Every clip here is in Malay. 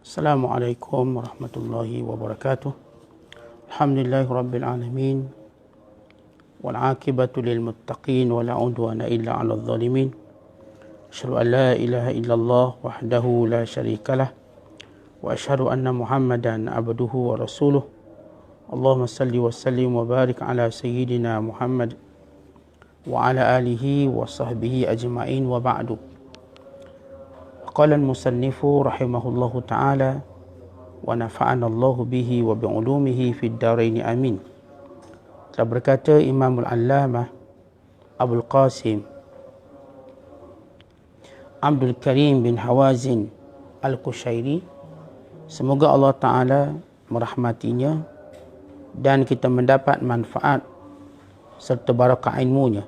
Assalamualaikum warahmatullahi wabarakatuh. Alhamdulillahi rabbil alamin. Wal aqibatu lil muttaqin wa la udwana illa 'alal zalimin. Asyhadu an la ilaha illallah wahdahu la syarikalah wa asyhadu anna Muhammadan abduhu wa rasuluh. Allahumma salli wa sallim wa barik ala sayyidina Muhammad wa ala alihi wa sahbihi ajma'in wa ba'du. Qala al-musannifu rahimahullahu ta'ala wa nafa'ana Allahu bihi wa bi'ulumihi fid daraini amin. Telah berkata Imam al-Allamah Abul Qasim Abdul Karim bin Hawazin Al-Qushairi, semoga Allah Ta'ala merahmatinya dan kita mendapat manfaat serta barakah ilmunya.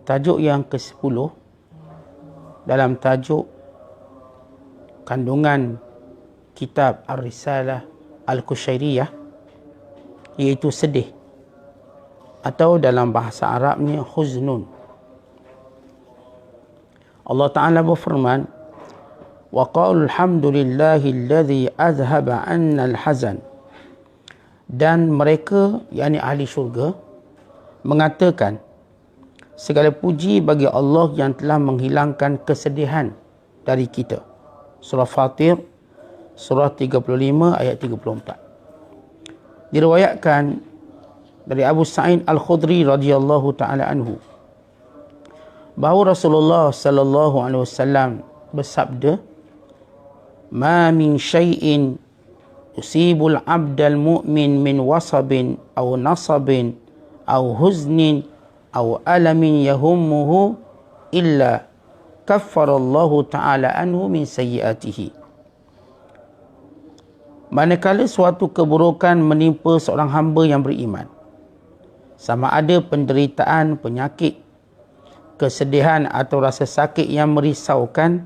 Tajuk yang ke-10 dalam tajuk kandungan kitab Ar-Risalah Al-Qushairiyah, iaitu sedih, atau dalam bahasa Arabnya huznun. Allah Ta'ala berfirman, wa qalu alhamdulillahi alladhi azhaba 'anna al-hazan, dan mereka, yakni ahli syurga, mengatakan segala puji bagi Allah yang telah menghilangkan kesedihan dari kita. Surah Fatir, surah 35 ayat 34. Diriwayatkan dari Abu Sa'id Al-Khudri radhiyallahu ta'ala anhu bahawa Rasulullah sallallahu alaihi wasallam bersabda, "Ma min syai'in yusibul 'abdal mu'min min wasabin aw nasabin aw huznin aw alamin yahummuhu illa kaffarallahu ta'ala anhu min sayyiatihi." Manakala suatu keburukan menimpa seorang hamba yang beriman, sama ada penderitaan, penyakit, kesedihan atau rasa sakit yang merisaukan,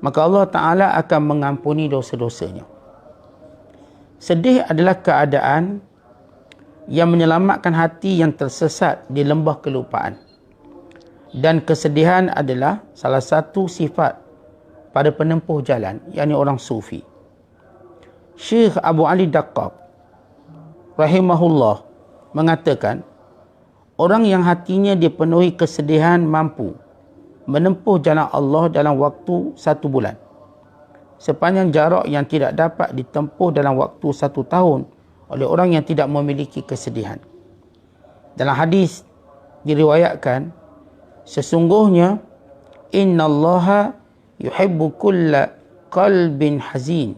maka Allah Ta'ala akan mengampuni dosa-dosanya. Sedih adalah keadaan yang menyelamatkan hati yang tersesat di lembah kelupaan. Dan kesedihan adalah salah satu sifat pada penempuh jalan, yakni orang sufi. Syekh Abu Ali Daqqaq rahimahullah mengatakan, orang yang hatinya dipenuhi kesedihan mampu menempuh jalan Allah dalam waktu 1 bulan, sepanjang jarak yang tidak dapat ditempuh dalam waktu 1 tahun oleh orang yang tidak memiliki kesedihan. Dalam hadis diriwayatkan, sesungguhnya innallaha yuhibbu kulla qalbin hazin.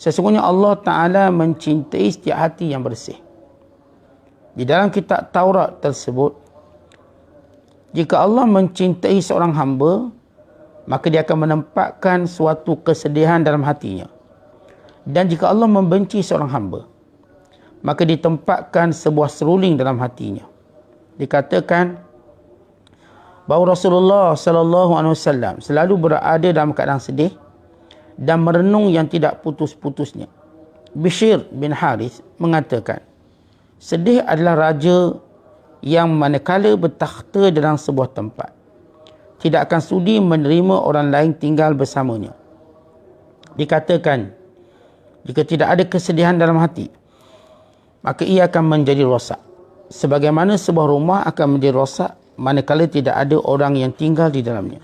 Sesungguhnya Allah Ta'ala mencintai setiap hati yang bersih. Di dalam kitab Taurat tersebut, jika Allah mencintai seorang hamba, maka dia akan menempatkan suatu kesedihan dalam hatinya. Dan jika Allah membenci seorang hamba, maka ditempatkan sebuah seruling dalam hatinya. Dikatakan bahawa Rasulullah sallallahu alaihi wasallam selalu berada dalam keadaan sedih dan merenung yang tidak putus-putusnya. Bishr bin Harith mengatakan, sedih adalah raja yang manakala bertakhta dalam sebuah tempat, tidak akan sudi menerima orang lain tinggal bersamanya. Dikatakan, jika tidak ada kesedihan dalam hati, maka ia akan menjadi rosak, sebagaimana sebuah rumah akan menjadi rosak manakala tidak ada orang yang tinggal di dalamnya.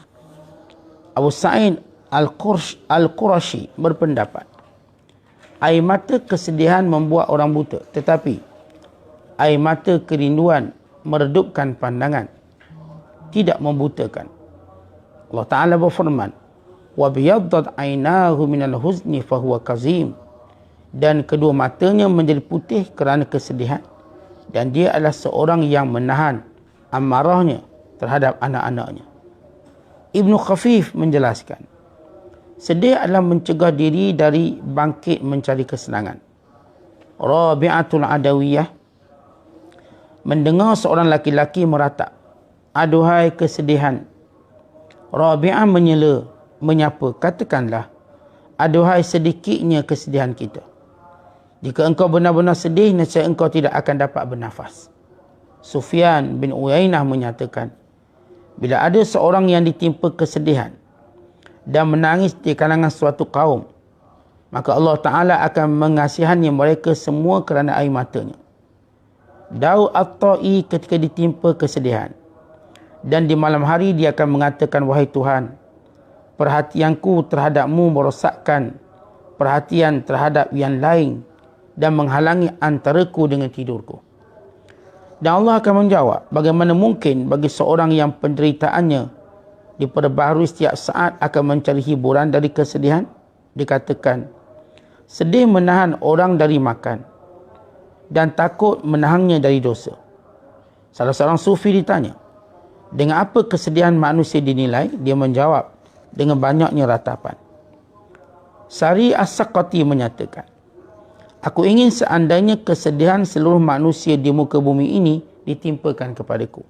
Abu Sa'id Al-Qurashi berpendapat, air mata kesedihan membuat orang buta, tetapi air mata kerinduan meredupkan pandangan, tidak membutakan. Allah Ta'ala berfirman, wa biyaddat aynahu minal huzni fahuwa kazim, dan kedua matanya menjadi putih kerana kesedihan, dan dia adalah seorang yang menahan amarahnya terhadap anak-anaknya. Ibnu Khafif menjelaskan, sedih adalah mencegah diri dari bangkit mencari kesenangan. Rabi'atul Adawiyah mendengar seorang laki-laki meratap, aduhai kesedihan. Rabi'ah menyapa, katakanlah, aduhai sedikitnya kesedihan kita. Jika engkau benar-benar sedih, nescaya engkau tidak akan dapat bernafas. Sufyan bin Uyainah menyatakan, bila ada seorang yang ditimpa kesedihan dan menangis di kalangan suatu kaum, maka Allah Ta'ala akan mengasihani mereka semua kerana air matanya. Daud At-Ta'i ketika ditimpa kesedihan, dan di malam hari dia akan mengatakan, wahai Tuhan, perhatianku terhadapmu merosakkan perhatian terhadap yang lain dan menghalangi antaraku dengan tidurku. Dan Allah akan menjawab, bagaimana mungkin bagi seorang yang penderitaannya diperbaharui setiap saat akan mencari hiburan dari kesedihan? Dikatakan, sedih menahan orang dari makan dan takut menahannya dari dosa. Salah seorang sufi ditanya, dengan apa kesedihan manusia dinilai? Dia menjawab, dengan banyaknya ratapan. Sari As-Saqati menyatakan, aku ingin seandainya kesedihan seluruh manusia di muka bumi ini ditimpakan kepadaku.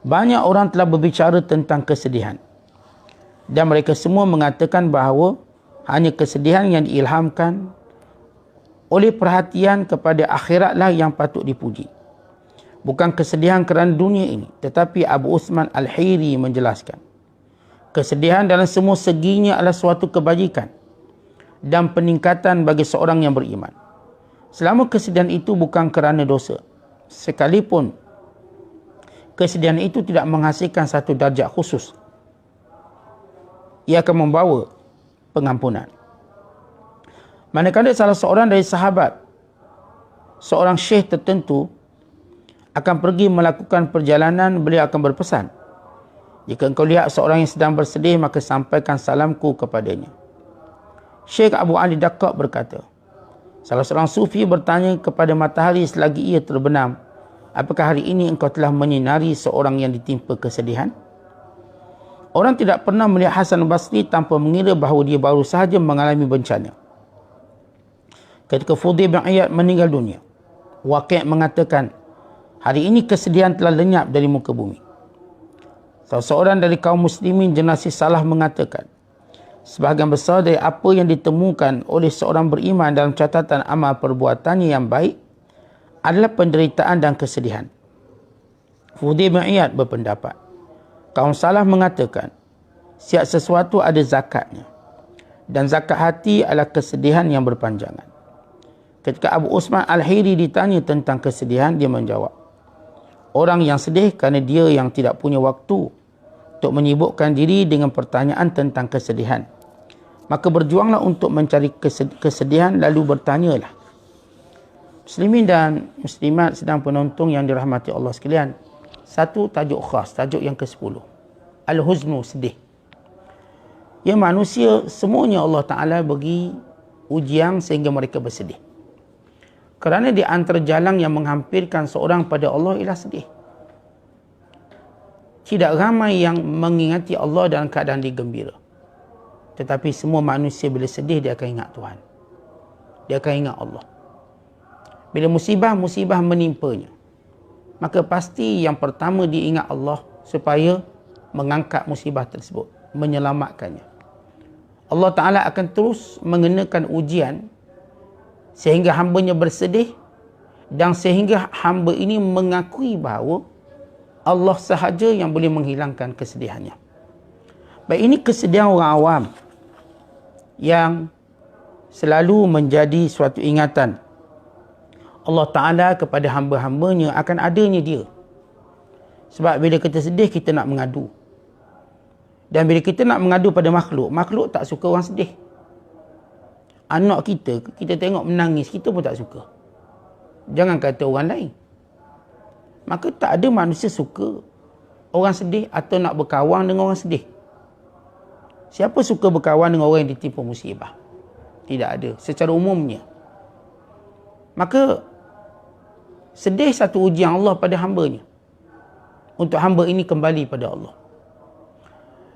Banyak orang telah berbicara tentang kesedihan, dan mereka semua mengatakan bahawa hanya kesedihan yang diilhamkan oleh perhatian kepada akhiratlah yang patut dipuji, bukan kesedihan kerana dunia ini. Tetapi Abu Uthman Al-Hiri menjelaskan, kesedihan dalam semua seginya adalah suatu kebajikan dan peningkatan bagi seorang yang beriman. Selama kesedihan itu bukan kerana dosa, sekalipun kesedihan itu tidak menghasilkan satu darjat khusus, ia akan membawa pengampunan. Manakala salah seorang dari sahabat, seorang syekh tertentu akan pergi melakukan perjalanan, beliau akan berpesan, jika engkau lihat seorang yang sedang bersedih, maka sampaikan salamku kepadanya. Syekh Abu Ali Daqqaq berkata, salah seorang sufi bertanya kepada matahari selagi ia terbenam, apakah hari ini engkau telah menyinari seorang yang ditimpa kesedihan? Orang tidak pernah melihat Hasan Basri tanpa mengira bahawa dia baru sahaja mengalami bencana. Ketika Fudail bin Iyad meninggal dunia, Waqi' mengatakan, hari ini kesedihan telah lenyap dari muka bumi. Salah seorang dari kaum muslimin Jenasi Salah mengatakan, sebahagian besar dari apa yang ditemukan oleh seorang beriman dalam catatan amal perbuatannya yang baik adalah penderitaan dan kesedihan. Fudail bin Iyad berpendapat, kaum Salah mengatakan, setiap sesuatu ada zakatnya, dan zakat hati adalah kesedihan yang berpanjangan. Ketika Abu Uthman Al-Hiri ditanya tentang kesedihan, dia menjawab, orang yang sedih kerana dia yang tidak punya waktu untuk menyibukkan diri dengan pertanyaan tentang kesedihan. Maka berjuanglah untuk mencari kesedihan, lalu bertanyalah. Muslimin dan muslimat sedang penonton yang dirahmati Allah sekalian, satu tajuk khas, tajuk yang ke-10, Al-Huznu, sedih. Ya, manusia semuanya Allah Ta'ala bagi ujian sehingga mereka bersedih. Kerana di antara jalan yang menghampirkan seorang pada Allah ialah sedih. Tidak ramai yang mengingati Allah dalam keadaan dia gembira. Tetapi semua manusia bila sedih, dia akan ingat Tuhan. Dia akan ingat Allah. Bila musibah-musibah menimpanya, maka pasti yang pertama dia ingat Allah supaya mengangkat musibah tersebut, menyelamatkannya. Allah Ta'ala akan terus mengenakan ujian sehingga hambanya bersedih, dan sehingga hamba ini mengakui bahawa Allah sahaja yang boleh menghilangkan kesedihannya. Baik, ini kesedihan orang awam yang selalu menjadi suatu ingatan Allah Ta'ala kepada hamba-hambanya akan adanya dia. Sebab bila kita sedih, kita nak mengadu. Dan bila kita nak mengadu pada makhluk, makhluk tak suka orang sedih. Anak kita tengok menangis, kita pun tak suka. Jangan kata orang lain. Maka tak ada manusia suka orang sedih atau nak berkawan dengan orang sedih. Siapa suka berkawan dengan orang yang ditimpa musibah? Tidak ada, secara umumnya. Maka sedih satu ujian Allah pada hambanya, untuk hamba ini kembali pada Allah.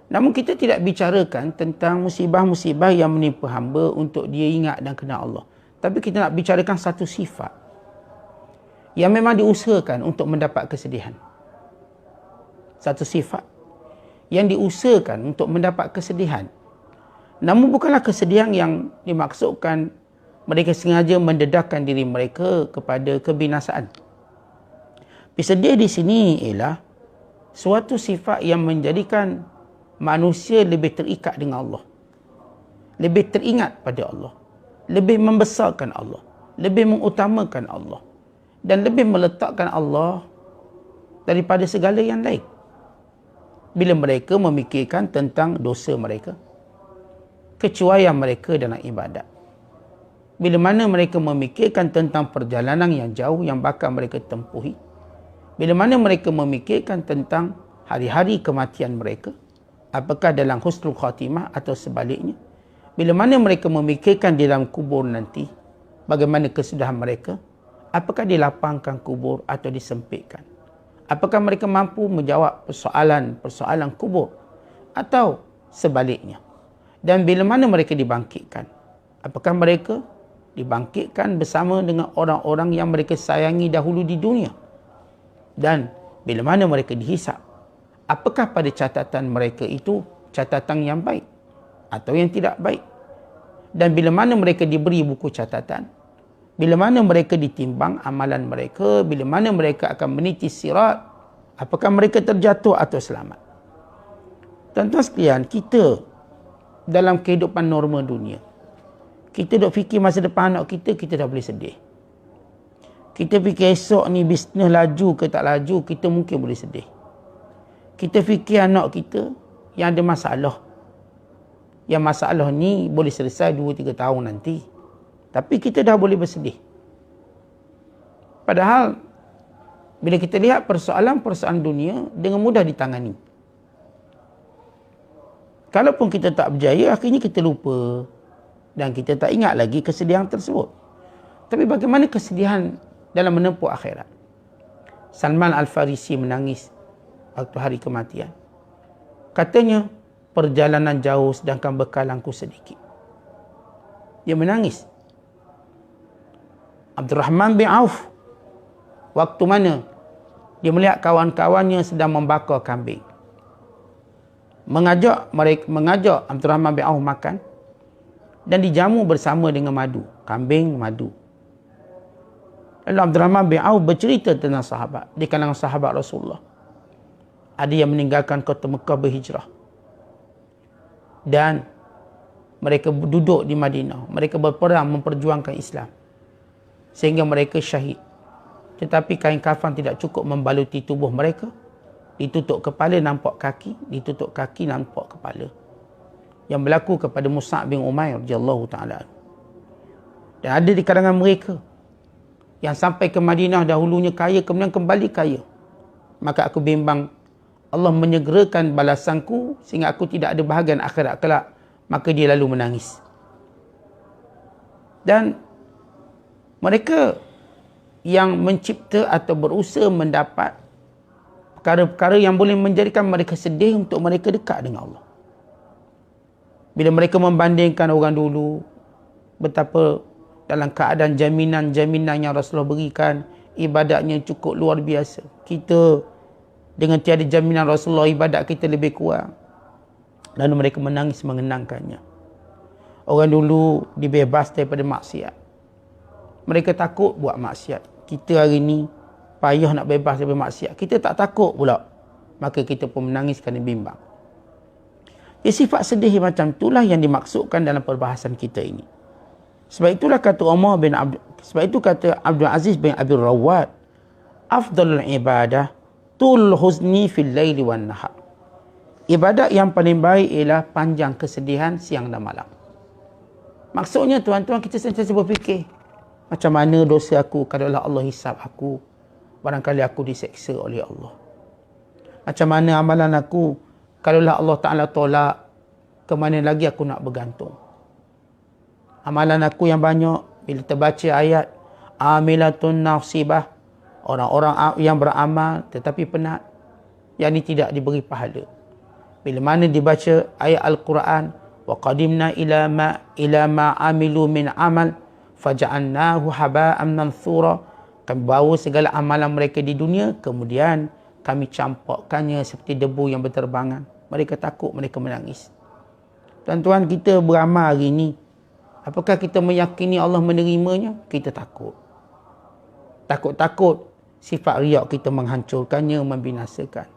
Namun kita tidak bicarakan tentang musibah-musibah yang menimpa hamba untuk dia ingat dan kenal Allah. Tapi kita nak bicarakan satu sifat yang memang diusahakan untuk mendapat kesedihan. Satu sifat yang diusahakan untuk mendapat kesedihan. Namun bukanlah kesedihan yang dimaksudkan mereka sengaja mendedahkan diri mereka kepada kebinasaan. Sedih di sini ialah suatu sifat yang menjadikan manusia lebih terikat dengan Allah. lebih teringat pada Allah, lebih membesarkan Allah, lebih mengutamakan Allah, dan lebih meletakkan Allah daripada segala yang lain. Bila mereka memikirkan tentang dosa mereka, kecuaian mereka dalam ibadat. Bila mana mereka memikirkan tentang perjalanan yang jauh yang bakal mereka tempuhi, bila mana mereka memikirkan tentang hari-hari kematian mereka, apakah dalam husnul khatimah atau sebaliknya, bila mana mereka memikirkan di dalam kubur nanti, bagaimana kesudahan mereka, apakah dilapangkan kubur atau disempitkan, apakah mereka mampu menjawab persoalan kubur atau sebaliknya. Dan bila mana mereka dibangkitkan, apakah mereka dibangkitkan bersama dengan orang-orang yang mereka sayangi dahulu di dunia. Dan bila mana mereka dihisap, apakah pada catatan mereka itu catatan yang baik atau yang tidak baik. Dan bila mana mereka diberi buku catatan, bila mana mereka ditimbang amalan mereka, bila mana mereka akan meniti sirat, apakah mereka terjatuh atau selamat. Tuan-tuan sekalian, kita dalam kehidupan normal dunia, kita duk fikir masa depan anak kita, kita dah boleh sedih. Kita fikir esok ni bisnes laju ke tak laju, kita mungkin boleh sedih. Kita fikir anak kita yang ada masalah. Yang masalah ni boleh selesai 2-3 tahun nanti. Tapi kita dah boleh bersedih. Padahal, bila kita lihat persoalan-persoalan dunia dengan mudah ditangani. Kalaupun kita tak berjaya, akhirnya kita lupa. Dan kita tak ingat lagi kesedihan tersebut. Tapi bagaimana kesedihan dalam menempuh akhirat? Salman Al-Farisi menangis waktu hari kematian. Katanya, perjalanan jauh sedangkan bekalangku sedikit. Dia menangis. Abdurrahman bin Auf, waktu mana dia melihat kawan-kawannya sedang membakar kambing, mengajak Abdurrahman bin Auf makan dan dijamu bersama dengan madu, kambing madu. Lalu Abdurrahman bin Auf bercerita tentang sahabat di kalangan sahabat Rasulullah. Ada yang meninggalkan kota Mekah berhijrah. Dan mereka duduk di Madinah. Mereka berperang memperjuangkan Islam. Sehingga mereka syahid. Tetapi kain kafan tidak cukup membaluti tubuh mereka. Ditutup kepala nampak kaki. Ditutup kaki nampak kepala. Yang berlaku kepada Mus'ab bin Umair radhiyallahu ta'ala. Dan ada di kalangan mereka yang sampai ke Madinah dahulunya kaya, kemudian kembali kaya. Maka aku bimbang Allah menyegerakan balasanku sehingga aku tidak ada bahagian akhirat kelak. Maka dia lalu menangis. Dan mereka yang mencipta atau berusaha mendapat perkara-perkara yang boleh menjadikan mereka sedih untuk mereka dekat dengan Allah. Bila mereka membandingkan orang dulu, betapa dalam keadaan jaminan-jaminan yang Rasulullah berikan, ibadatnya cukup luar biasa. Kita dengan tiada jaminan Rasulullah, ibadat kita lebih kurang. Lalu mereka menangis mengenangkannya. Orang dulu dibebas daripada maksiat. Mereka takut buat maksiat. Kita hari ni payah nak bebas daripada maksiat. Kita tak takut pula. Maka kita pun menangis kerana bimbang. Sifat sedih macam itulah yang dimaksudkan dalam perbahasan kita ini. Sebab itulah kata Abdul Aziz bin Abi Rawad, afdalul ibadah tul huzni fil laili wan nahar. Ibadat yang paling baik ialah panjang kesedihan siang dan malam. Maksudnya tuan-tuan, kita sentiasa berfikir, macam mana dosa aku kalaulah Allah hisab aku, barangkali aku diseksa oleh Allah. Macam mana amalan aku kalaulah Allah Ta'ala tolak, ke mana lagi aku nak bergantung. Amalan aku yang banyak, bila terbaca ayat amilatun nasibah, orang-orang yang beramal tetapi penat, yang ini tidak diberi pahala. Bila mana dibaca ayat Al-Quran, wa qadimna ila ma amilu min amal faja'alnahu haba'an manthura, kami bawa segala amalan mereka di dunia, kemudian kami campakkannya seperti debu yang berterbangan. Mereka takut, mereka menangis. Tuan-tuan, kita beramal hari ini, apakah kita meyakini Allah menerimanya? Kita takut. Takut-takut sifat riak kita menghancurkannya, membinasakan.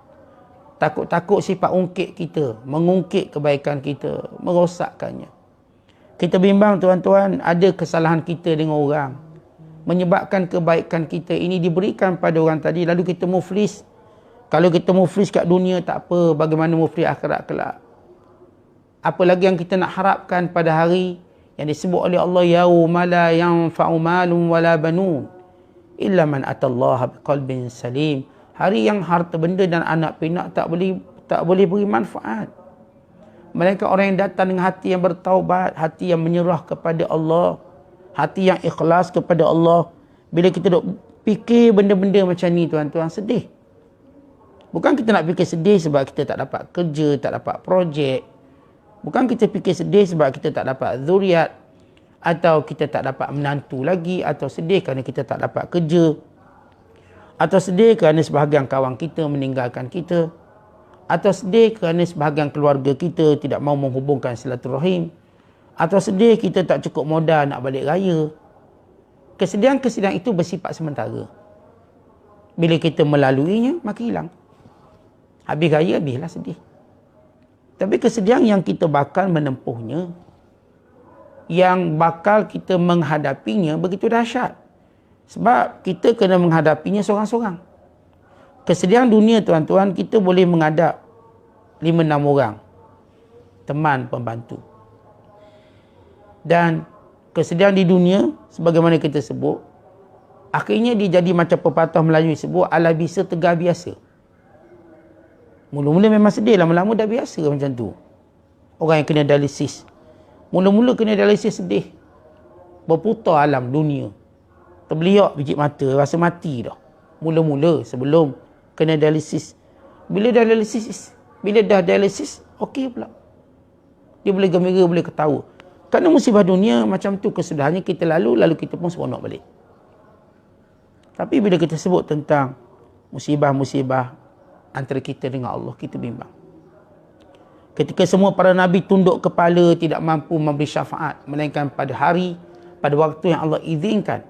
Takut-takut sifat ungkit kita, mengungkit kebaikan kita, merosakkannya. Kita bimbang tuan-tuan, ada kesalahan kita dengan orang, menyebabkan kebaikan kita ini diberikan pada orang tadi, lalu kita muflis. Kalau kita muflis kat dunia tak apa, bagaimana muflis akhirat kelak? Apalagi yang kita nak harapkan pada hari yang disebut oleh Allah, yauma la yanfa'u malun wala banun illa man atallaha biqalbin salim. Hari yang harta benda dan anak pinak tak boleh beri manfaat, melainkan orang yang datang dengan hati yang bertaubat, hati yang menyerah kepada Allah, hati yang ikhlas kepada Allah. Bila kita duk fikir benda-benda macam ni tuan-tuan, sedih. Bukan kita nak fikir sedih sebab kita tak dapat kerja, tak dapat projek. Bukan kita fikir sedih sebab kita tak dapat zuriat, atau kita tak dapat menantu lagi, atau sedih kerana kita tak dapat kerja, atau sedih kerana sebahagian kawan kita meninggalkan kita, atau sedih kerana sebahagian keluarga kita tidak mahu menghubungkan silaturahim, atau sedih kita tak cukup modal nak balik raya. Kesedihan-kesedihan itu bersifat sementara. Bila kita melaluinya, maka hilang. Habis raya, habislah sedih. Tapi kesedihan yang kita bakal menempuhnya, yang bakal kita menghadapinya begitu dahsyat. Sebab kita kena menghadapinya seorang-seorang. Kesedihan dunia tuan-tuan, kita boleh menghadap 5-6 orang teman pembantu. Dan kesedihan di dunia, sebagaimana kita sebut, akhirnya dia jadi macam pepatah Melayu sebut, ala bisa tegar biasa. Mula-mula memang sedih, lama-lama dah biasa macam tu. Orang yang kena dialisis, mula-mula kena dialisis sedih, berputar alam dunia, terbeliak biji mata, rasa mati dah mula-mula sebelum kena dialisis. Bila dah dialisis, okey pula, dia boleh gembira, boleh ketawa. Kerana musibah dunia macam tu, kesudahannya kita lalu kita pun seronok balik. Tapi bila kita sebut tentang musibah-musibah antara kita dengan Allah, kita bimbang. Ketika semua para Nabi tunduk kepala, tidak mampu memberi syafaat, melainkan pada waktu yang Allah izinkan.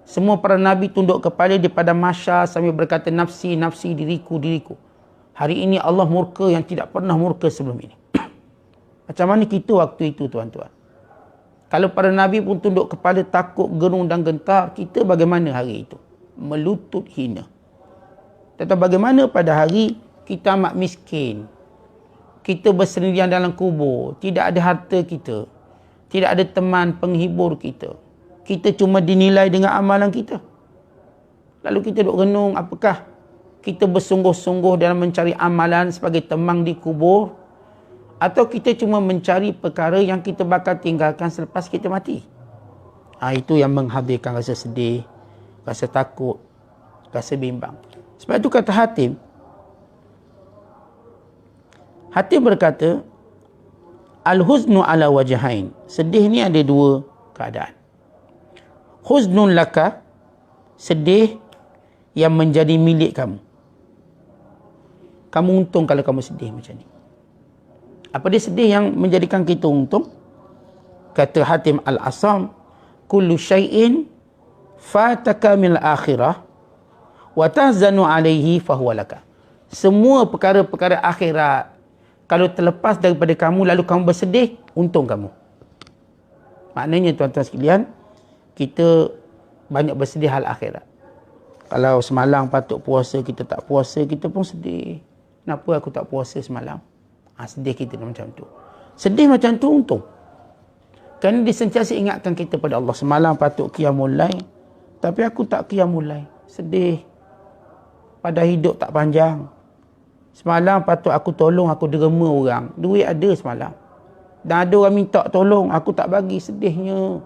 Semua para Nabi tunduk kepala di padang mahsyar sambil berkata, nafsi, nafsi, diriku, diriku. Hari ini Allah murka yang tidak pernah murka sebelum ini. Macam mana kita waktu itu tuan-tuan? Kalau para Nabi pun tunduk kepala, takut, gerung dan gentar, kita bagaimana hari itu? Melutut hina. Tetapi bagaimana pada hari kita amat miskin, kita bersendirian dalam kubur, tidak ada harta kita, tidak ada teman penghibur kita, kita cuma dinilai dengan amalan kita. Lalu kita duk renung, apakah kita bersungguh-sungguh dalam mencari amalan sebagai temang di kubur, atau kita cuma mencari perkara yang kita bakal tinggalkan selepas kita mati? Itu yang menghadirkan rasa sedih, rasa takut, rasa bimbang. Sebab itu kata Hatim berkata, al-huznu ala wajahain. Sedih ni ada dua keadaan. Huznun laka, sedih yang menjadi milik kamu. Kamu untung kalau kamu sedih macam ni. Apa dia sedih yang menjadikan kita untung? Kata Hatim al-Asam, kullu syai'in fataka min al-akhirah wa tahzanu alaihi fahuwa laka. Semua perkara-perkara akhirat kalau terlepas daripada kamu lalu kamu bersedih, untung kamu. Maknanya tuan-tuan sekalian, kita banyak bersedih hal akhirat. Kalau semalam patut puasa, kita tak puasa, kita pun sedih. Kenapa aku tak puasa semalam? Sedih kita macam tu. Sedih macam tu untung. Kerana dia sentiasa ingatkan kita pada Allah. Semalam patut qiyamul lail, tapi aku tak qiyamul lail. Sedih. Pada hidup tak panjang. Semalam patut aku tolong, aku derma orang. Duit ada semalam. Dan ada orang minta tolong, aku tak bagi, sedihnya.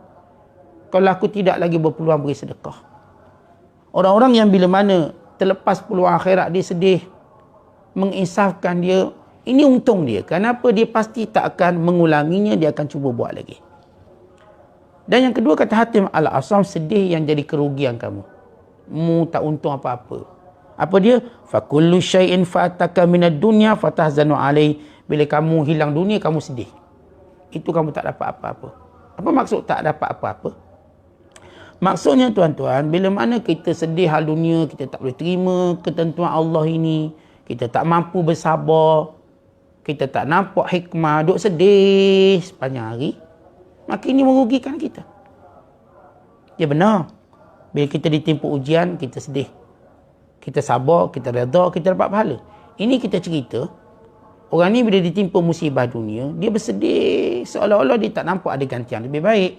Kalau aku tidak lagi berpeluang beri sedekah. Orang-orang yang bila mana terlepas peluang akhirat, dia sedih. Menginsafkan dia, ini untung dia. Kenapa? Dia pasti tak akan mengulanginya, dia akan cuba buat lagi. Dan yang kedua kata Hatim al-Asam, sedih yang jadi kerugian kamu. Mu tak untung apa-apa. Apa dia? Fakullu syai'in fataka minad dunya fatahzanu alaih. Bila kamu hilang dunia, kamu sedih. Itu kamu tak dapat apa-apa. Apa maksud tak dapat apa-apa? Maksudnya tuan-tuan, bila mana kita sedih hal dunia, kita tak boleh terima ketentuan Allah ini, kita tak mampu bersabar, kita tak nampak hikmah, duk sedih sepanjang hari, Maka ini merugikan kita. Ya benar. Bila kita ditimpa ujian, kita sedih. Kita sabar, kita redha, kita dapat pahala. Ini kita cerita, orang ni bila ditimpa musibah dunia, dia bersedih seolah-olah dia tak nampak ada gantian lebih baik.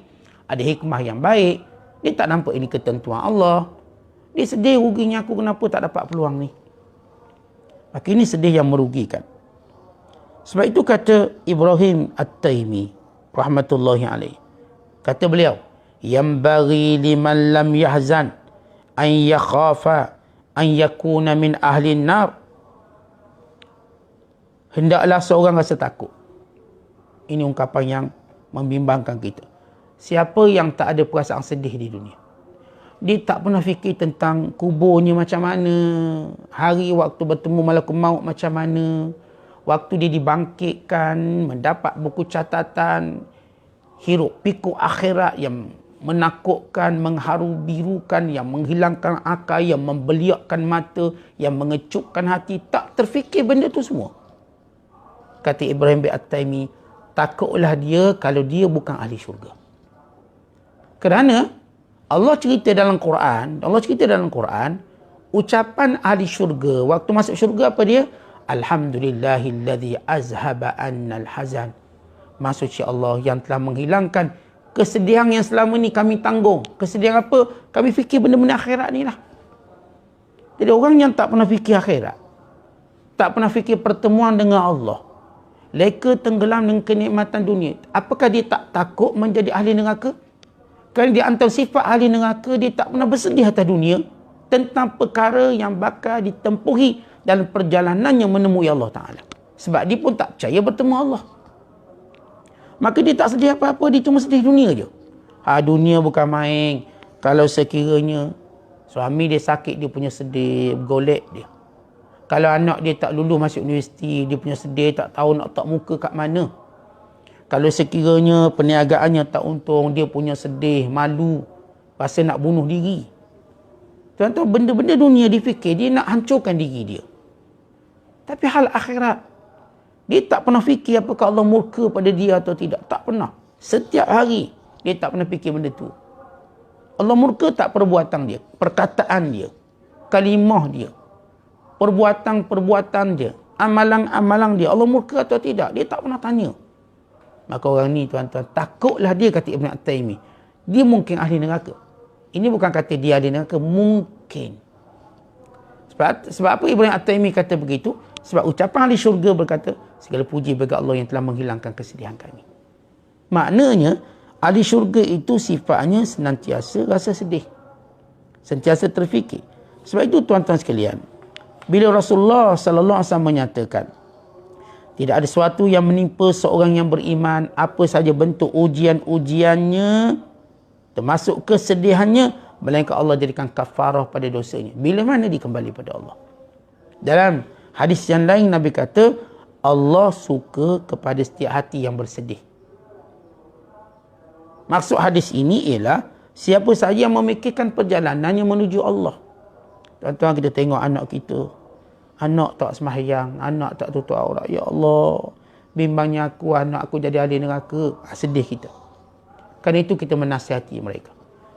Ada hikmah yang baik. Dia tak nampak ini ketentuan Allah. Dia sedih, ruginya aku kenapa tak dapat peluang ni. Maka ini sedih yang merugikan. Sebab itu kata Ibrahim At-Taimi rahmatullahi alaih. Kata beliau, "Yambaghi liman lam yahzan an yakhafa an yakuna min ahli nar." Hendaklah seorang rasa takut. Ini ungkapan yang membimbangkan kita. Siapa yang tak ada perasaan sedih di dunia? Dia tak pernah fikir tentang kuburnya macam mana, hari waktu bertemu malaikat maut macam mana, waktu dia dibangkitkan, mendapat buku catatan, hiruk pikuk akhirat yang menakutkan, mengharu birukan, yang menghilangkan akal, yang membeliakkan mata, yang mengecupkan hati. Tak terfikir benda tu semua. Kata Ibrahim bin At-Taimi, takutlah dia kalau dia bukan ahli syurga. Kerana Allah cerita dalam Quran, ucapan ahli syurga, waktu masuk syurga apa dia? Alhamdulillahilladzi azhaba annal hazan. Maksudnya Allah yang telah menghilangkan kesedihan yang selama ni kami tanggung. Kesedihan apa? Kami fikir benda-benda akhirat ni lah. Jadi orang yang tak pernah fikir akhirat, tak pernah fikir pertemuan dengan Allah, leka tenggelam dengan kenikmatan dunia, apakah dia tak takut menjadi ahli neraka? Kerana di antara sifat ahli neraka, dia tak pernah bersedih atas dunia tentang perkara yang bakal ditempuhi dalam perjalanannya menemui Allah Ta'ala. Sebab dia pun tak percaya bertemu Allah. Maka dia tak sedih apa-apa, dia cuma sedih dunia je. Dunia bukan main. Kalau sekiranya suami dia sakit, dia punya sedih, golek dia. Kalau anak dia tak lulus masuk universiti, dia punya sedih, tak tahu nak letak muka kat mana. Kalau sekiranya perniagaannya tak untung, dia punya sedih, malu, rasa nak bunuh diri. Tuan-tuan, benda-benda dunia difikir, dia nak hancurkan diri dia. Tapi hal akhirat, dia tak pernah fikir apakah Allah murka pada dia atau tidak. Tak pernah. Setiap hari, dia tak pernah fikir benda tu. Allah murka tak perbuatan dia, perkataan dia, kalimah dia, perbuatan-perbuatan dia, amalan-amalan dia. Allah murka atau tidak, dia tak pernah tanya. Maka orang ni, tuan-tuan, takutlah dia, kata Ibn At-Taimi. Dia mungkin ahli neraka. Ini bukan kata dia ahli neraka, mungkin. Sebab apa Ibn At-Taimi kata begitu? Sebab ucapan ahli syurga berkata, segala puji bagi Allah yang telah menghilangkan kesedihan kami. Maknanya, ahli syurga itu sifatnya senantiasa rasa sedih. Sentiasa terfikir. Sebab itu, tuan-tuan sekalian, bila Rasulullah SAW menyatakan, tidak ada sesuatu yang menimpa seorang yang beriman, apa saja bentuk ujian-ujiannya, termasuk kesedihannya, melainkan Allah jadikan kafarah pada dosanya. Bila mana dia kembali pada Allah. Dalam hadis yang lain, Nabi kata, Allah suka kepada setiap hati yang bersedih. Maksud hadis ini ialah, siapa saja yang memikirkan perjalanannya menuju Allah. Tuan-tuan, kita tengok anak kita, anak tak sembahyang, anak tak tutup aurat. Ya Allah, bimbangnya aku, anak aku jadi ahli neraka. Sedih kita. Kerana itu kita menasihati mereka.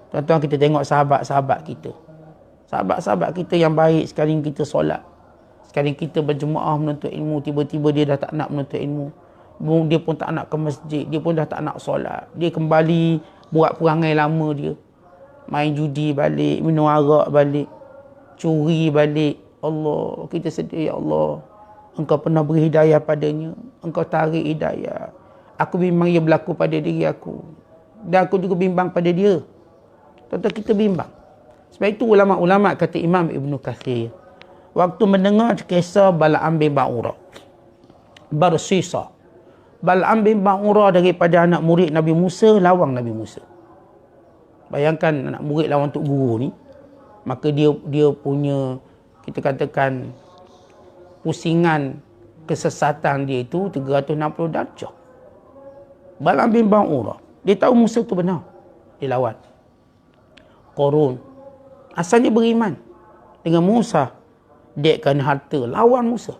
Tuan-tuan, kita tengok sahabat-sahabat kita. Sahabat-sahabat kita yang baik, sekarang kita solat. Sekarang kita berjemaah menuntut ilmu, tiba-tiba dia dah tak nak menuntut ilmu. Dia pun tak nak ke masjid, dia pun dah tak nak solat. Dia kembali buat perangai lama dia. Main judi balik, minum arak balik, curi balik. Allah, kita sedih, ya Allah. Engkau pernah beri hidayah padanya, Engkau tarik hidayah. Aku bimbang ia berlaku pada diri aku. Dan aku juga bimbang pada dia. Tuan-tuan, kita bimbang. Sebab itu ulama-ulama kata Imam Ibn Kathir, waktu mendengar kisah Bal'am bin Ba'urah, bersisa. Bal'am bin Ba'urah daripada anak murid Nabi Musa, lawang Nabi Musa. Bayangkan anak murid lawan tok guru ni. Maka dia punya, kita katakan, pusingan kesesatan dia itu 360 darjah. Bal'am bin Ba'urah, dia tahu Musa tu benar, dia lawan. Qarun asalnya beriman dengan Musa, dekkan harta, lawan Musa,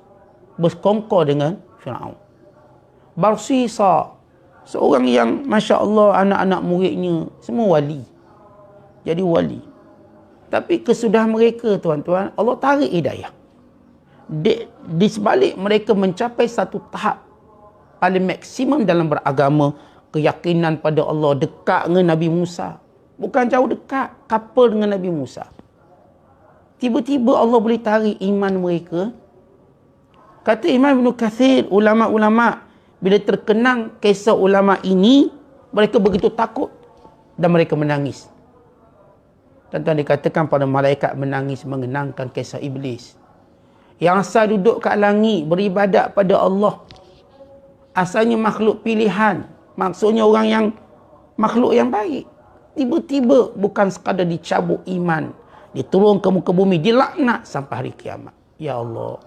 bersekongkol dengan Firaun. Barsisa, Seorang yang Masya Allah anak-anak muridnya semua wali. Jadi wali. Tapi kesudah mereka tuan-tuan, Allah tarik hidayah. Di sebalik mereka mencapai satu tahap paling maksimum dalam beragama, keyakinan pada Allah, dekat dengan Nabi Musa. Bukan jauh dekat, couple dengan Nabi Musa. Tiba-tiba Allah boleh tarik iman mereka. Kata Imam Ibn Kathir, ulama-ulama, bila terkenang kisah ulama ini, mereka begitu takut dan mereka menangis. Tuan-tuan, dikatakan pada malaikat menangis mengenangkan kisah iblis. Yang asal duduk kat langit, beribadat pada Allah. Asalnya makhluk pilihan. Maksudnya orang yang makhluk yang baik. Tiba-tiba bukan sekadar dicabut iman, diturun ke muka bumi, dilaknat sampai hari kiamat. Ya Allah.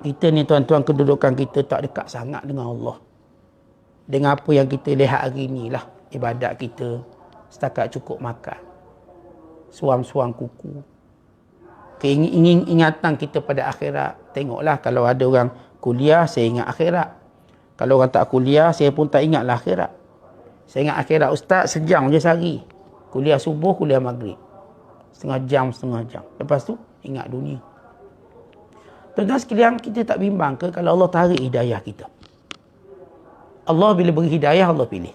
Kita ni tuan-tuan, kedudukan kita tak dekat sangat dengan Allah. Dengan apa yang kita lihat hari ni lah. Ibadat kita setakat cukup makan. Suam-suam kuku. Ingatan kita pada akhirat. Tengoklah kalau ada orang kuliah, saya ingat akhirat. Kalau orang tak kuliah, saya pun tak ingatlah akhirat. Saya ingat akhirat, ustaz sejam je sehari. Kuliah subuh, kuliah maghrib. Setengah jam. Lepas tu, ingat dunia. Tuan-tuan sekalian, kita tak bimbang ke kalau Allah tarik hidayah kita? Allah bila beri hidayah, Allah pilih.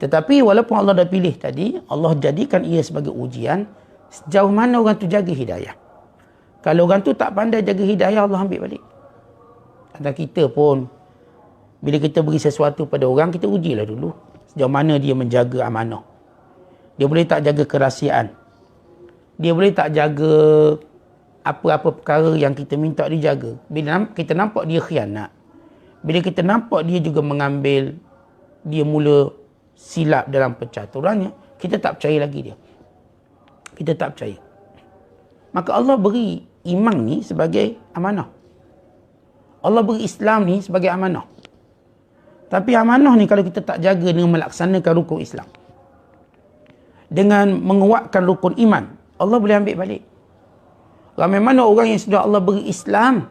Tetapi walaupun Allah dah pilih tadi, Allah jadikan ia sebagai ujian sejauh mana orang tu jaga hidayah. Kalau orang tu tak pandai jaga hidayah, Allah ambil balik. Dan kita pun, bila kita beri sesuatu pada orang, kita ujilah dulu. Sejauh mana dia menjaga amanah. Dia boleh tak jaga kerahsiaan. Dia boleh tak jaga apa-apa perkara yang kita minta dia jaga. Bila kita nampak dia khianat, bila kita nampak dia juga mengambil, dia mula silap dalam pencaturannya, kita tak percaya lagi dia. Kita tak percaya. Maka Allah beri iman ni sebagai amanah. Allah beri Islam ni sebagai amanah. Tapi amanah ni kalau kita tak jaga dengan melaksanakan rukun Islam, dengan menguatkan rukun iman, Allah boleh ambil balik. Ramai mana orang yang sudah Allah beri Islam,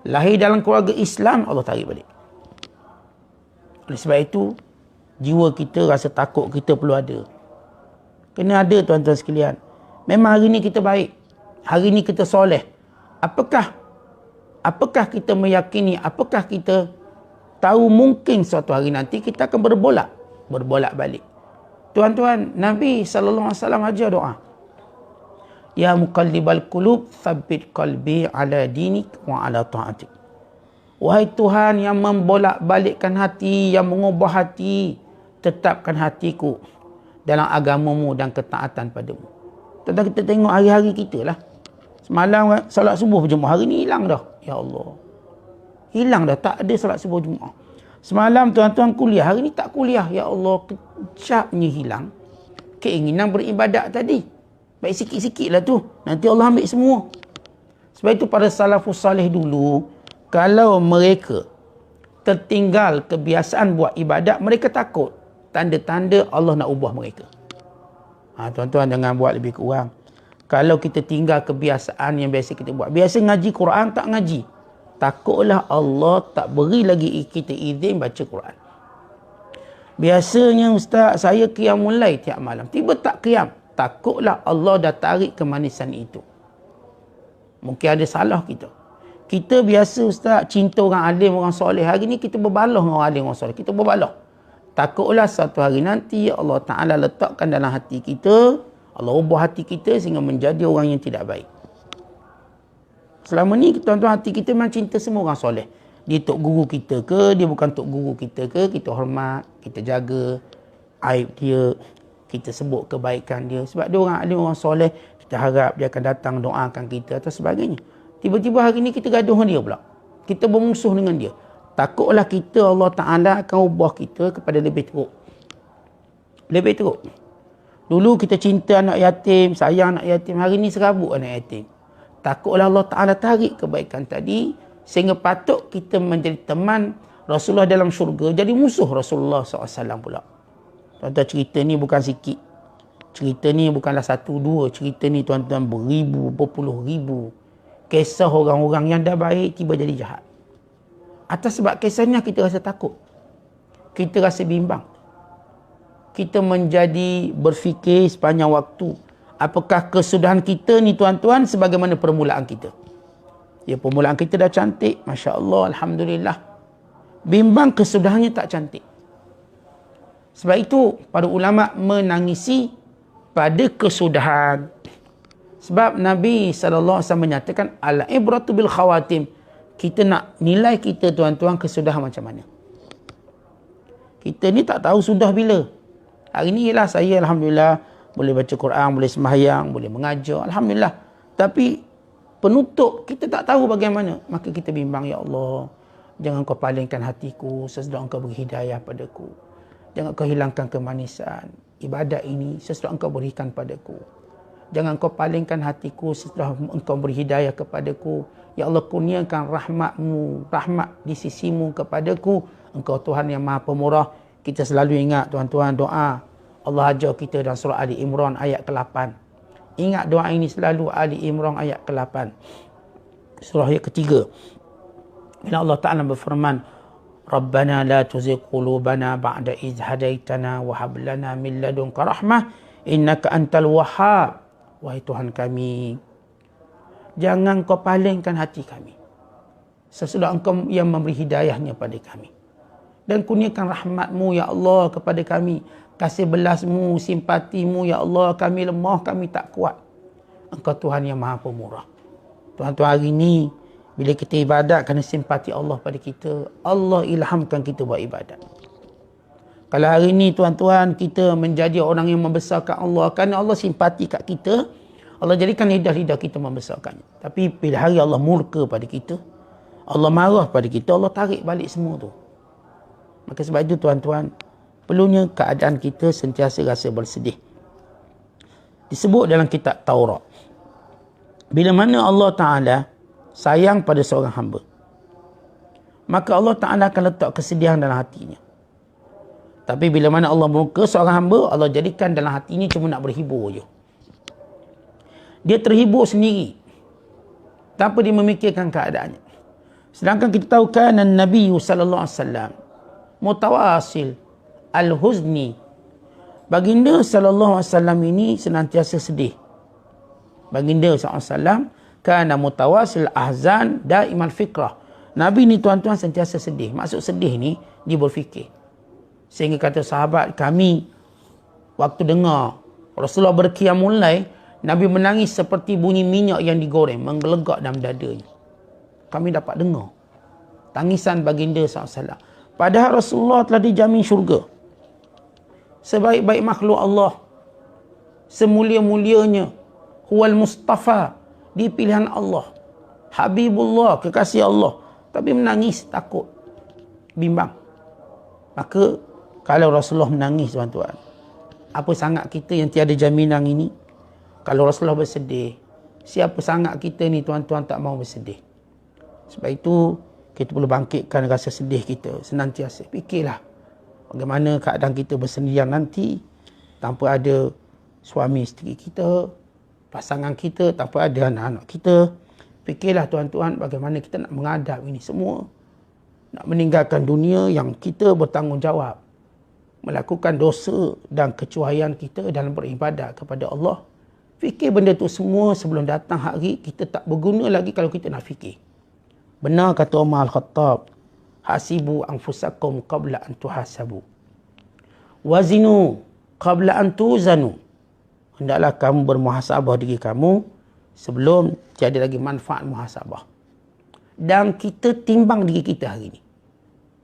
lahir dalam keluarga Islam, Allah tarik balik. Oleh sebab itu, jiwa kita, rasa takut kita perlu ada. Kena ada tuan-tuan sekalian. Memang hari ni kita baik. Hari ni kita soleh. Apakah kita meyakini, apakah kita tahu mungkin suatu hari nanti kita akan berbolak balik. Tuan-tuan, Nabi SAW ajar doa. Ya muqallibal qulub, thabbit qalbi ala dinik wa ala ta'atik. Wahai Tuhan yang membolak-balikkan hati, yang mengubah hati, tetapkan hatiku dalam agamamu dan ketaatan padamu. Tuan-tuan, kita tengok hari-hari kita lah. Semalam salat subuh berjemaah, hari ni hilang dah. Ya Allah. Hilang dah, tak ada salat subuh Jumaat. Semalam tuan-tuan kuliah, hari ni tak kuliah. Ya Allah, kejapnya hilang keinginan beribadat tadi. Baik sikit-sikit lah tu. Nanti Allah ambil semua. Sebab itu pada salafus salih dulu, kalau mereka tertinggal kebiasaan buat ibadat, mereka takut. Tanda-tanda Allah nak ubah mereka. Tuan-tuan jangan buat lebih kurang. Kalau kita tinggal kebiasaan yang biasa kita buat. Biasa ngaji Quran, tak ngaji. Takutlah Allah tak beri lagi kita izin baca Quran. Biasanya ustaz, saya qiyamul lail tiap malam. Tiba tak qiyam. Takutlah Allah dah tarik kemanisan itu. Mungkin ada salah kita. Kita biasa ustaz cinta orang alim, orang soleh. Hari ni kita berbalah dengan orang alim, orang soleh. Kita berbalah. Takutlah satu hari nanti Allah Ta'ala letakkan dalam hati kita, Allah ubah hati kita sehingga menjadi orang yang tidak baik. Selama ni tuan-tuan, hati kita memang cinta semua orang soleh. Dia tok guru kita ke, dia bukan tok guru kita ke, kita hormat, kita jaga aib dia, kita sebut kebaikan dia. Sebab dia orang alim, orang soleh, kita harap dia akan datang doakan kita atau sebagainya. Tiba-tiba hari ni kita gaduh dengan dia pula. Kita bermusuh dengan dia. Takutlah kita, Allah Ta'ala akan ubah kita kepada lebih teruk. Lebih teruk. Dulu kita cinta anak yatim, sayang anak yatim. Hari ni serabut anak yatim. Takutlah Allah Ta'ala tarik kebaikan tadi, sehingga patut kita menjadi teman Rasulullah dalam syurga, jadi musuh Rasulullah SAW pula. Tuan-tuan, cerita ni bukan sikit. Cerita ni bukanlah satu, dua. Cerita ni tuan-tuan beribu, berpuluh ribu. Kisah orang-orang yang dah baik tiba jadi jahat. Atas sebab kisahnya kita rasa takut. kita rasa bimbang. Kita menjadi berfikir sepanjang waktu. Apakah kesudahan kita ni tuan-tuan sebagaimana permulaan kita? Ya, permulaan kita dah cantik. Masya Allah, Alhamdulillah. Bimbang kesudahannya tak cantik. Sebab itu, para ulama' menangisi pada kesudahan. Sebab Nabi SAW menyatakan, al-ibratu bil khawatim. Kita nak nilai kita tuan-tuan kesudahan macam mana. Kita ni tak tahu sudah bila. Hari ni ialah saya Alhamdulillah boleh baca Quran, boleh sembahyang, boleh mengajar. Alhamdulillah. Tapi penutup kita tak tahu bagaimana. Maka kita bimbang, ya Allah, jangan kau palingkan hatiku sesudah engkau beri hidayah padaku. Jangan kau hilangkan kemanisan ibadat ini sesudah engkau berikan padaku. Jangan kau palingkan hatiku setelah engkau beri hidayah kepadaku. Ya Allah, kurniakan rahmatmu, rahmat di sisimu kepadaku. Engkau Tuhan yang maha pemurah. Kita selalu ingat tuan-tuan doa Allah ajar kita dalam surah Ali Imran ayat ke-8. Ingat doa ini selalu, Ali Imran ayat ke-8. Surah ayat ketiga. Bila Allah Ta'ala berfirman, Rabbana la tuzigh qulubana ba'da idh hadaitana wa hab lana min ladunka rahmah innaka antal wahhab. Wahai Tuhan kami, jangan kau palingkan hati kami sesudah engkau yang memberi hidayahnya pada kami. Dan kurniakan rahmatmu ya Allah kepada kami. Kasih belasmu, simpatimu ya Allah. Kami lemah, kami tak kuat. Engkau Tuhan yang maha pemurah. Tuan-tuan, hari ini bila kita ibadat kerana simpati Allah pada kita, Allah ilhamkan kita buat ibadat. Kalau hari ini tuan-tuan kita menjadi orang yang membesarkan Allah kerana Allah simpati kat kita, Allah jadikan lidah-lidah kita membesarkannya. Tapi bila hari Allah murka pada kita, Allah marah pada kita, Allah tarik balik semua tu. Maka sebab itu tuan-tuan, perlunya keadaan kita sentiasa rasa bersedih. Disebut dalam kitab Taurat, bila mana Allah Ta'ala sayang pada seorang hamba, maka Allah Ta'ala akan letak kesedihan dalam hatinya. Tapi bila mana Allah murka seorang hamba, Allah jadikan dalam hatinya cuma nak berhibur je. Dia terhibur sendiri tanpa dia memikirkan keadaannya. Sedangkan kita tahu kan Nabi sallallahu alaihi wasallam mutawasil al-huzni. Baginda sallallahu alaihi wasallam ini senantiasa sedih. Baginda sallallahu alaihi wasallam kana mutawasil ahzan daimal fikrah. Nabi ni tuan-tuan sentiasa sedih. Maksud sedih ni dia berfikir. Sehingga kata sahabat kami, waktu dengar Rasulullah berqiyamul lail, Nabi menangis seperti bunyi minyak yang digoreng, menggelegak dalam dadanya. Kami dapat dengar tangisan baginda SAW. Padahal Rasulullah telah dijamin syurga. Sebaik-baik makhluk Allah, semulia-mulianya, huwal mustafa, di pilihan Allah, Habibullah, kekasih Allah. Tapi menangis, takut, bimbang. Maka kalau Rasulullah menangis tuan-tuan, apa sangat kita yang tiada jaminan ini? Kalau Rasulullah bersedih, siapa sangat kita ni tuan-tuan tak mau bersedih? Sebab itu kita perlu bangkitkan rasa sedih kita senantiasa. Fikirlah bagaimana keadaan kita bersendirian nanti tanpa ada suami isteri kita, pasangan kita, tanpa ada anak-anak kita. Fikirlah tuan-tuan bagaimana kita nak menghadap ini semua. Nak meninggalkan dunia yang kita bertanggungjawab melakukan dosa dan kecuaian kita dalam beribadat kepada Allah. Fikir benda tu semua sebelum datang hari kita tak berguna lagi kalau kita nak fikir. Benar kata Umar Al-Khattab, hasibu anfusakum qabla an tuhasabu. Wazinu qabla an tuzanu. Hendaklah kamu bermuhasabah diri kamu sebelum tiada lagi manfaat muhasabah. Dan kita timbang diri kita hari ini.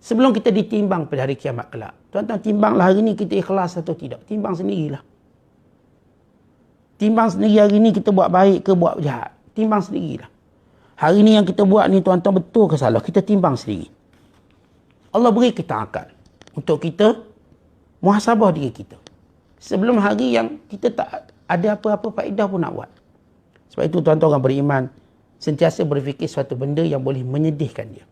Sebelum kita ditimbang pada hari kiamat kelak. Tuan-tuan, timbanglah hari ini kita ikhlas atau tidak. Timbang sendirilah. Timbang sendiri hari ini kita buat baik ke buat jahat. Timbang sendirilah. Hari ini yang kita buat ni tuan-tuan betul ke salah. Kita timbang sendiri. Allah beri kita akal untuk kita muhasabah diri kita. Sebelum hari yang kita tak ada apa-apa faedah pun nak buat. Sebab itu tuan-tuan orang beriman sentiasa berfikir suatu benda yang boleh menyedihkan dia.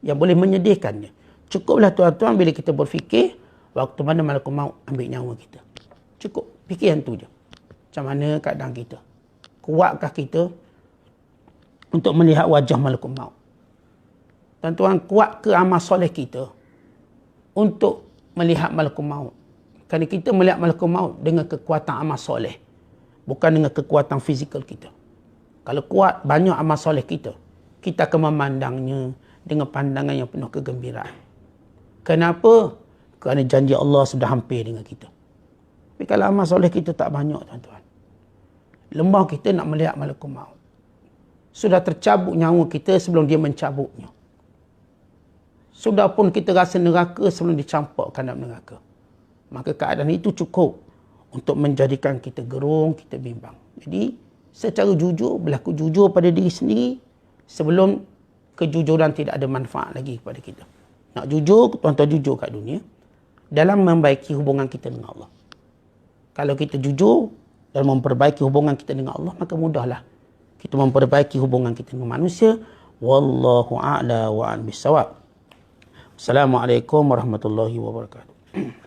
Yang boleh menyedihkan dia. Cukuplah tuan-tuan bila kita berfikir waktu mana malakul maut ambil nyawa kita. Cukup. Fikir yang tu je. Macam mana keadaan kita. Kuatkah kita untuk melihat wajah malakul maut? Tuan-tuan, kuat ke amal soleh kita? untuk melihat malakul maut. Kerana kita melihat malakul maut dengan kekuatan amal soleh, bukan dengan kekuatan fizikal kita. Kalau kuat banyak amal soleh kita, kita akan memandangnya dengan pandangan yang penuh kegembiraan. Kenapa? Kerana janji Allah sudah hampir dengan kita. Tapi kalau amal soleh kita tak banyak, tuan-tuan, lemah kita nak melihat malakul maut. Sudah tercabut nyawa kita sebelum dia mencabutnya. Sudah pun kita rasa neraka sebelum dicampakkan dalam neraka. Maka keadaan itu cukup untuk menjadikan kita gerung, kita bimbang. Jadi, secara jujur, berlaku jujur pada diri sendiri sebelum kejujuran tidak ada manfaat lagi kepada kita. Nak jujur, tuan-tuan jujur kat dunia dalam membaiki hubungan kita dengan Allah. Kalau kita jujur dalam memperbaiki hubungan kita dengan Allah, maka mudahlah kita memperbaiki hubungan kita dengan manusia. Wallahu a'la wa a'lam bissawab. Assalamualaikum warahmatullahi wabarakatuh.